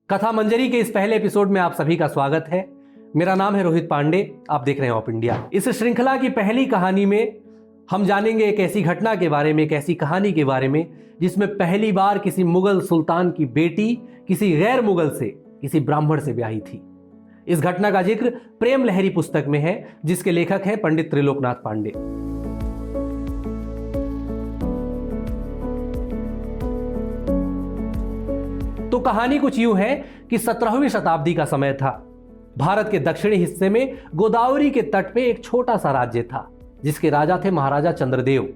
कथा मंजरी के इस पहले एपिसोड में आप सभी का स्वागत है। मेरा नाम है रोहित पांडे, आप देख रहे हैं ऑफ इंडिया। इस श्रृंखला की पहली कहानी में हम जानेंगे एक ऐसी घटना के बारे में, एक ऐसी कहानी के बारे में जिसमें पहली बार किसी मुगल सुल्तान की बेटी किसी गैर मुगल से, किसी ब्राह्मण से ब्याही थी। इस घटना का जिक्र प्रेम लहरी पुस्तक में है, जिसके लेखक हैं पंडित त्रिलोकनाथ पांडे। तो कहानी कुछ यूं है कि 17वीं शताब्दी का समय था। भारत के दक्षिणी हिस्से में गोदावरी के तट पे एक छोटा सा राज्य था, जिसके राजा थे महाराजा चंद्रदेव,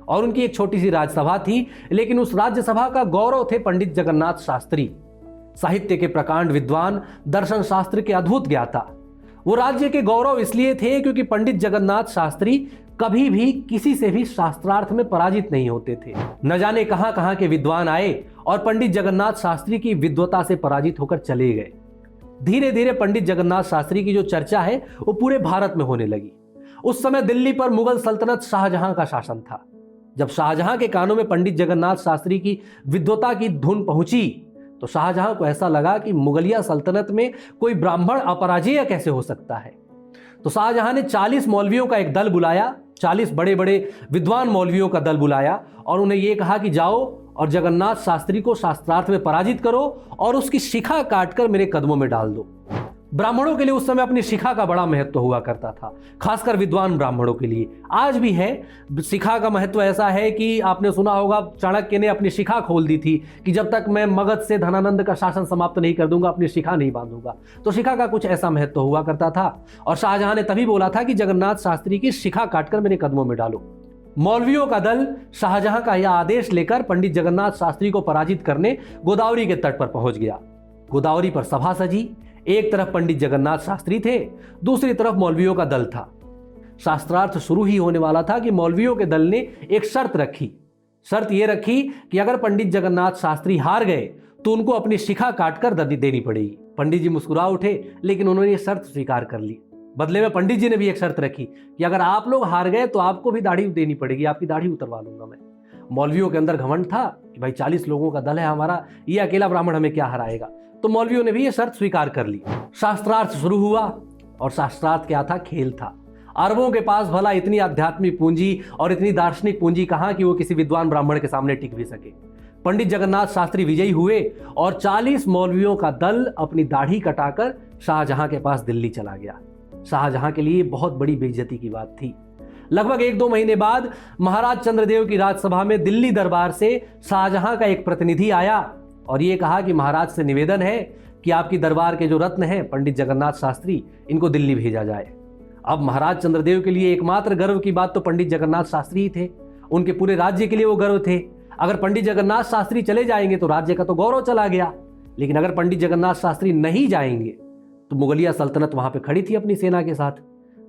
और उनकी एक छोटी सी राज्यसभा थी। लेकिन उस राज्यसभा का गौरव थे पंडित जगन्नाथ शास्त्री, साहित्य के प्रकांड विद्वान, दर्शन शास्त्र के अद्भुत ज्ञाता। वो राज्य के गौरव इसलिए थे क्योंकि पंडित जगन्नाथ शास्त्री कभी भी किसी से भी शास्त्रार्थ में पराजित नहीं होते थे। न जाने कहां कहां के विद्वान आए और पंडित जगन्नाथ शास्त्री की विद्वता से पराजित होकर चले गए। धीरे धीरे पंडित जगन्नाथ शास्त्री की जो चर्चा है वो पूरे भारत में होने लगी। उस समय दिल्ली पर मुगल सल्तनत शाहजहां का शासन था। जब शाहजहां के कानों में पंडित जगन्नाथ शास्त्री की विद्वता की धुन पहुंची तो शाहजहां को ऐसा लगा कि मुगलिया सल्तनत में कोई ब्राह्मण अपराजेय कैसे हो सकता है। तो शाहजहां ने 40 मौलवियों का एक दल बुलाया, 40 बड़े बड़े विद्वान मौलवियों का दल बुलाया और उन्हें यह कहा कि जाओ और जगन्नाथ शास्त्री को शास्त्रार्थ में पराजित करो और उसकी शिखा काटकर मेरे कदमों में डाल दो। ब्राह्मणों के लिए उस समय अपनी शिखा का बड़ा महत्व हुआ करता था, खासकर विद्वान ब्राह्मणों के लिए। आज भी है। शिखा का महत्व ऐसा है कि आपने सुना होगा चाणक्य ने अपनी शिखा खोल दी थी कि जब तक मैं मगध से धनानंद का शासन समाप्त नहीं कर दूंगा अपनी शिखा नहीं बांधूंगा। तो शिखा का कुछ ऐसा महत्व हुआ करता था और शाहजहां ने तभी बोला था कि जगन्नाथ शास्त्री की शिखा काटकर मेरे कदमों में डालो। मौलवियों का दल शाहजहां का यह आदेश लेकर पंडित जगन्नाथ शास्त्री को पराजित करने गोदावरी के तट पर पहुंच गया। गोदावरी पर सभा सजी। एक तरफ पंडित जगन्नाथ शास्त्री थे, दूसरी तरफ मौलवियों का दल था। शास्त्रार्थ शुरू ही होने वाला था कि मौलवियों के दल ने एक शर्त रखी। शर्त यह रखी कि अगर पंडित जगन्नाथ शास्त्री हार गए तो उनको अपनी शिखा काटकर देनी पड़ेगी। पंडित जी मुस्कुरा उठे, लेकिन उन्होंने ये शर्त स्वीकार कर ली। बदले में पंडित जी ने भी एक शर्त रखी कि अगर आप लोग हार गए तो आपको भी दाढ़ी देनी पड़ेगी, आपकी दाढ़ी उतरवा लूंगा मैं। मौलवियों के अंदर घमंड था कि भाई 40 लोगों का दल है हमारा, ये अकेला ब्राह्मण हमें क्या हराएगा। तो मौलवियों ने भी ये शर्त स्वीकार कर ली। शास्त्रार्थ शुरू हुआ और शास्त्रार्थ क्या था? खेल था। अरबों के पास भला इतनी आध्यात्मिक पूंजी और इतनी दार्शनिक पूंजी कहां कि वो किसी विद्वान ब्राह्मण के सामने टिक भी सके। पंडित जगन्नाथ शास्त्री विजयी हुए और 40 मौलवियों का दल अपनी दाढ़ी कटाकर शाहजहां के पास दिल्ली चला गया। शाहजहां के लिए बहुत बड़ी बेइज्जती की बात थी। लगभग 1-2 महीने बाद महाराज चंद्रदेव की राजसभा में दिल्ली दरबार से शाहजहां का एक प्रतिनिधि आया और ये कहा कि महाराज से निवेदन है कि आपकी दरबार के जो रत्न हैं पंडित जगन्नाथ शास्त्री, इनको दिल्ली भेजा जाए। अब महाराज चंद्रदेव के लिए एकमात्र गर्व की बात तो पंडित जगन्नाथ शास्त्री ही थे। उनके पूरे राज्य के लिए वो गर्व थे। अगर पंडित जगन्नाथ शास्त्री चले जाएंगे तो राज्य का तो गौरव चला गया, लेकिन अगर पंडित जगन्नाथ शास्त्री नहीं जाएंगे तो मुगलिया सल्तनत वहां पर खड़ी थी अपनी सेना के साथ,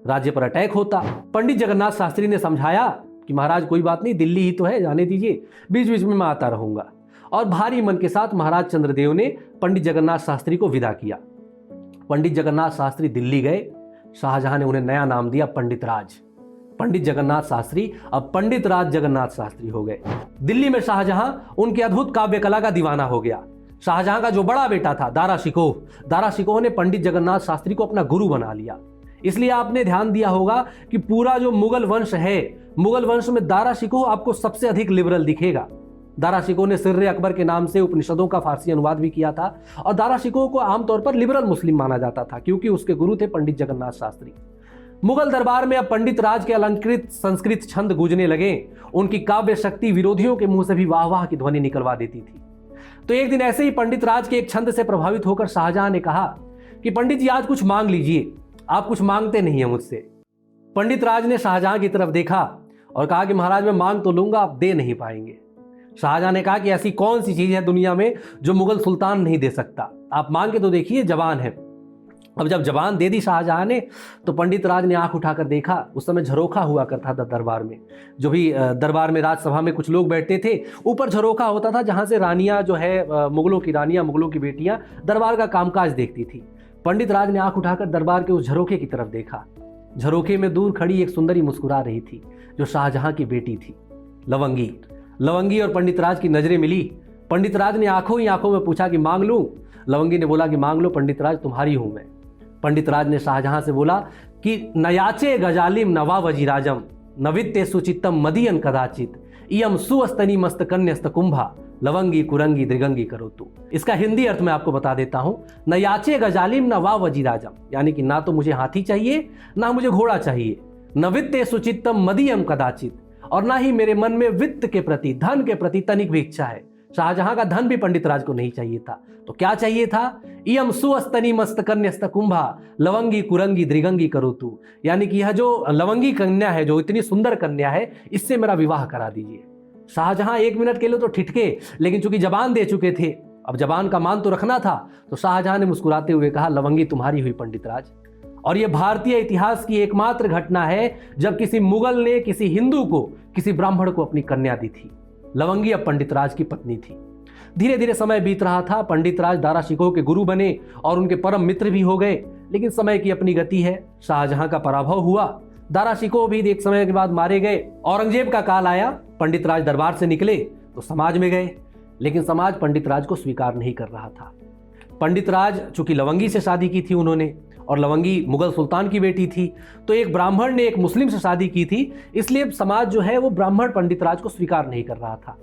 राज्य पर अटैक होता। पंडित जगन्नाथ शास्त्री ने समझाया कि महाराज कोई बात नहीं, दिल्ली ही तो है, जाने दीजिए, बीच बीच में मैं आता रहूंगा। और भारी मन के साथ महाराज चंद्रदेव ने पंडित जगन्नाथ शास्त्री को विदा किया। पंडित जगन्नाथ शास्त्री दिल्ली गए। शाहजहां ने उन्हें नया नाम दिया पंडित राज। पंडित जगन्नाथ शास्त्री अब पंडित राज जगन्नाथ शास्त्री हो गए। दिल्ली में शाहजहां उनके अद्भुत काव्य कला का दीवाना हो गया। शाहजहां का जो बड़ा बेटा था दारा शिकोह ने पंडित जगन्नाथ शास्त्री को अपना गुरु बना लिया। इसलिए आपने ध्यान दिया होगा कि पूरा जो मुगल वंश है, मुगल वंश में दारा शिकोह आपको सबसे अधिक लिबरल दिखेगा। दारा शिकोह ने सिर्रे अकबर के नाम से उपनिषदों का फारसी अनुवाद भी किया था और दारा शिकोह को आमतौर पर लिबरल मुस्लिम माना जाता था क्योंकि उसके गुरु थे पंडित जगन्नाथ शास्त्री। मुगल दरबार में अब पंडित राज के अलंकृत संस्कृत छंद गूंजने लगे। उनकी काव्य शक्ति विरोधियों के मुंह से भी वाह वाह की ध्वनि निकलवा देती थी। तो एक दिन ऐसे ही पंडित राज के एक छंद से प्रभावित होकर शाहजहां ने कहा कि पंडित जी आज कुछ मांग लीजिए, आप कुछ मांगते नहीं है मुझसे। पंडित राज ने शाहजहां की तरफ देखा और कहा कि महाराज मैं मांग तो लूंगा, आप दे नहीं पाएंगे। शाहजहां ने कहा कि ऐसी कौन सी चीज है दुनिया में जो मुगल सुल्तान नहीं दे सकता, आप मांग के तो देखिए, जवान है। अब जब जवान दे दी शाहजहां ने तो पंडित राज ने आंख उठाकर देखा। उस समय झरोखा हुआ करता था दरबार में, जो भी दरबार में राजसभा में कुछ लोग बैठते थे, ऊपर झरोखा होता था जहां से रानियां जो है मुगलों की रानियां, मुगलों की बेटियां दरबार का कामकाज देखती थी। पंडित राज ने आंख उठाकर दरबार के उस झरोखे की तरफ देखा। झरोखे में दूर खड़ी एक सुंदरी मुस्कुरा रही थी जो शाहजहां की बेटी थी, लवंगी और पंडित राज की नजरें मिली। पंडित राज ने आंखों ही आंखों में पूछा कि मांग लूं? लवंगी ने बोला कि मांग लो पंडित राज, तुम्हारी हूं मैं। पंडित राज ने शाहजहां से बोला कि नयाचे गजालिम नवा वजीराजम नवित्य सुचित्तम मदीयन कदाचित इयम सुअस्तनी मस्तकन्यस्त कुंभा लवंगी कुरंगी दृगंगी करोतु। इसका हिंदी अर्थ मैं आपको बता देता हूं। नयाचे गजालिम नवा वजीराजम, यानी कि ना तो मुझे हाथी चाहिए ना मुझे घोड़ा चाहिए, नवित्य सुचित्तम मदीयम कदाचित, और ना ही मेरे मन में वित्त के प्रति, धन के प्रति तनिक भी इच्छा है। शाहजहां का धन भी पंडित राज को नहीं चाहिए था, तो क्या चाहिए था? इयम सुअस्तनी मस्तकन्यस्त कुंभा लवंगी कुरंगी दृगंगी करोतु, यानी कि यह जो लवंगी कन्या है, जो इतनी सुंदर कन्या है, इससे मेरा विवाह करा दीजिए। शाहजहां 1 मिनट के लिए तो ठिठके, लेकिन चूंकि जबान दे चुके थे, अब जबान का मान तो रखना था, तो शाहजहां ने मुस्कुराते हुए कहा, लवंगी तुम्हारी हुई पंडित राज। और यह भारतीय इतिहास की एकमात्र घटना है जब किसी मुगल ने किसी हिंदू को, किसी ब्राह्मण को अपनी कन्या दी थी। लवंगी अब पंडित राज की पत्नी थी। धीरे धीरे समय बीत रहा था। पंडित राज दारा शिकोह के गुरु बने और उनके परम मित्र भी हो गए, लेकिन समय की अपनी गति है। शाहजहां का पराभव हुआ, दारा शिकोह भी एक समय के बाद मारे गए। औरंगजेब का काल आया, पंडित राज दरबार से निकले तो समाज में गए, लेकिन समाज पंडित राज को स्वीकार नहीं कर रहा था। पंडित राज चूंकि लवंगी से शादी की थी उन्होंने, और लवंगी मुगल सुल्तान की बेटी थी, तो एक ब्राह्मण ने एक मुस्लिम से शादी की थी, इसलिए समाज जो है वो ब्राह्मण पंडित राज को स्वीकार नहीं कर रहा था।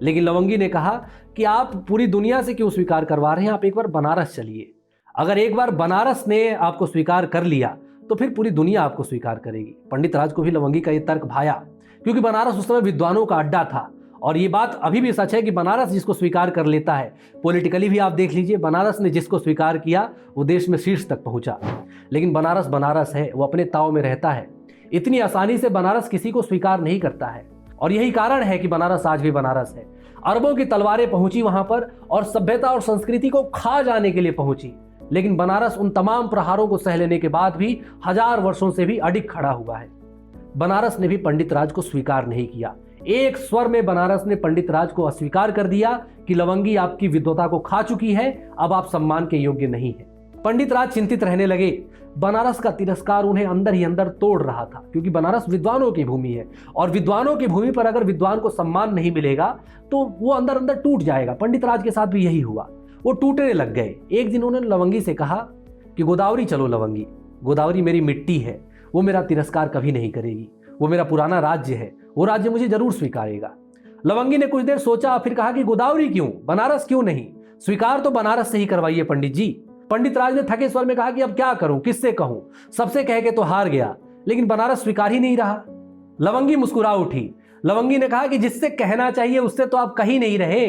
लेकिन लवंगी ने कहा कि आप पूरी दुनिया से क्यों स्वीकार करवा रहे हैं, आप एक बार बनारस चलिए। अगर एक बार बनारस ने आपको स्वीकार कर लिया तो फिर पूरी दुनिया आपको स्वीकार करेगी। पंडित राज को भी लवंगी का ये तर्क भाया, क्योंकि बनारस उस समय विद्वानों का अड्डा था। और ये बात अभी भी सच है कि बनारस जिसको स्वीकार कर लेता है, पॉलिटिकली भी आप देख लीजिए, बनारस ने जिसको स्वीकार किया वो देश में शीर्ष तक पहुंचा। लेकिन बनारस बनारस है, वो अपने ताव में रहता है। इतनी आसानी से बनारस किसी को स्वीकार नहीं करता है, और यही कारण है कि बनारस आज भी बनारस है। अरबों की तलवारें पहुंची वहां पर और सभ्यता और संस्कृति को खा जाने के लिए पहुंची, लेकिन बनारस उन तमाम प्रहारों को सह लेने के बाद भी 1000 वर्षों से भी अडिग खड़ा हुआ है। बनारस ने भी पंडित राज को स्वीकार नहीं किया। एक स्वर में बनारस ने पंडित राज को अस्वीकार कर दिया कि लवंगी आपकी विद्वता को खा चुकी है, अब आप सम्मान के योग्य नहीं है। पंडित राज चिंतित रहने लगे। बनारस का तिरस्कार उन्हें अंदर ही अंदर तोड़ रहा था, क्योंकि बनारस विद्वानों की भूमि है, और विद्वानों की भूमि पर अगर विद्वान को सम्मान नहीं मिलेगा तो वो अंदर अंदर टूट जाएगा। पंडित राज के साथ भी यही हुआ, वो टूटने लग गए। एक दिन उन्होंने लवंगी से कहा कि गोदावरी चलो लवंगी, गोदावरी मेरी मिट्टी है, वो मेरा तिरस्कार कभी नहीं करेगी, वो मेरा पुराना राज्य है, वो राज्य मुझे जरूर स्वीकारेगा। लवंगी ने कुछ देर सोचा, फिर कहा कि गोदावरी क्यों, बनारस क्यों नहीं, स्वीकार तो बनारस से ही करवाइए पंडित जी। पंडित राज ने थके स्वर में कहा कि अब क्या करूं, किससे कहूं, सबसे कह के तो हार गया, लेकिन बनारस स्वीकार ही नहीं रहा। लवंगी मुस्कुरा उठी। लवंगी ने कहा कि जिससे कहना चाहिए उससे तो आप कहीं नहीं रहे,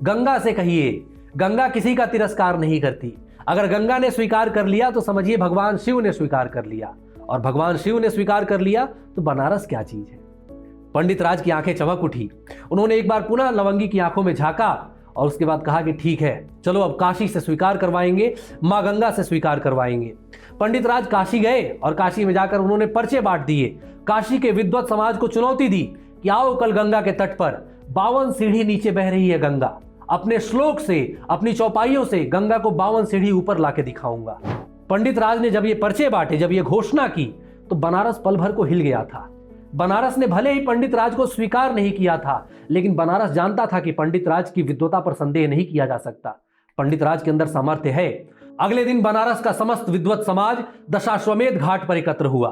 गंगा से कहिए, गंगा किसी का तिरस्कार नहीं करती। अगर गंगा ने स्वीकार कर लिया तो समझिए भगवान शिव ने स्वीकार कर लिया, और भगवान शिव ने स्वीकार कर लिया तो बनारस क्या चीज है। पंडित राज की आंखें चमक उठी। उन्होंने एक बार पुनः लवंगी की आंखों में झांका और उसके बाद कहा कि ठीक है, चलो अब काशी से स्वीकार करवाएंगे, मां गंगा से स्वीकार करवाएंगे। पंडित राज काशी गए और काशी में जाकर उन्होंने पर्चे बांट दिए। काशी के विद्वत समाज को चुनौती दी कि आओ कल गंगा के तट पर 52 सीढ़ी नीचे बह रही है गंगा, अपने श्लोक से, अपनी चौपाइयों से गंगा को 52 सीढ़ी ऊपर लाके दिखाऊंगा। पंडित राज ने जब ये पर्चे बांटे, जब ये घोषणा की, तो बनारस पल भर को हिल गया था। बनारस ने भले ही पंडित राज को स्वीकार नहीं किया था, लेकिन बनारस जानता था कि पंडित राज की विद्वता पर संदेह नहीं किया जा सकता। पंडित राज के अंदर सामर्थ्य है। अगले दिन बनारस का समस्त विद्वत समाज दशाश्वमेध घाट पर एकत्र हुआ।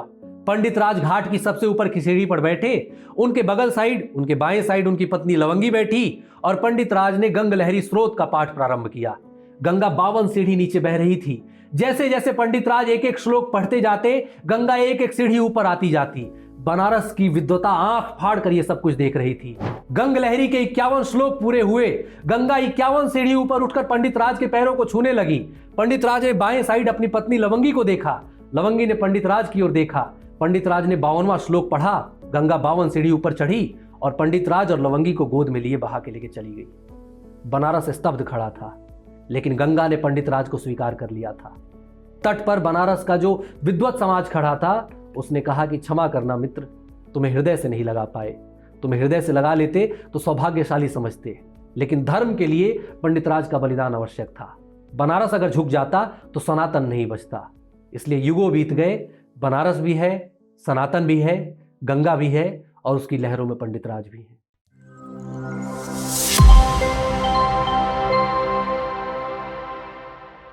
पंडित राज घाट की सबसे ऊपर की सीढ़ी पर बैठे, उनके बगल साइड, उनके बाएं साइड उनकी पत्नी लवंगी बैठी, और पंडित राज ने गंग लहरी स्रोत का पाठ प्रारंभ किया। गंगा 52 सीढ़ी नीचे बह रही थी। जैसे जैसे पंडित राज एक एक श्लोक पढ़ते जाते, गंगा एक एक सीढ़ी ऊपर आती जाती। बनारस की विद्वता आंख फाड़ कर ये सब कुछ देख रही थी। गंग लहरी के 51 श्लोक पूरे हुए। गंगा 51 सीढ़ी ऊपर उठकर पंडित राज के पैरों को छूने लगी। पंडित राज ने बाएं साइड अपनी पत्नी लवंगी को देखा, लवंगी ने पंडित राज की ओर देखा। पंडित राज ने 52वां श्लोक पढ़ा, गंगा 52 सीढ़ी ऊपर चढ़ी और पंडित राज और लवंगी को गोद में लिए बहा के लेके चली गई। बनारस स्तब्ध खड़ा था, लेकिन गंगा ने पंडित राज को स्वीकार कर लिया था। तट पर बनारस का जो विद्वत समाज खड़ा था, उसने कहा कि क्षमा करना मित्र, तुम्हें हृदय से नहीं लगा पाए, तुम्हें हृदय से लगा लेते तो सौभाग्यशाली समझते, लेकिन धर्म के लिए पंडित राज का बलिदान आवश्यक था। बनारस अगर झुक जाता तो सनातन नहीं बचता। इसलिए युगों बीत गए, बनारस भी है, सनातन भी है, गंगा भी है, और उसकी लहरों में पंडित राज भी है।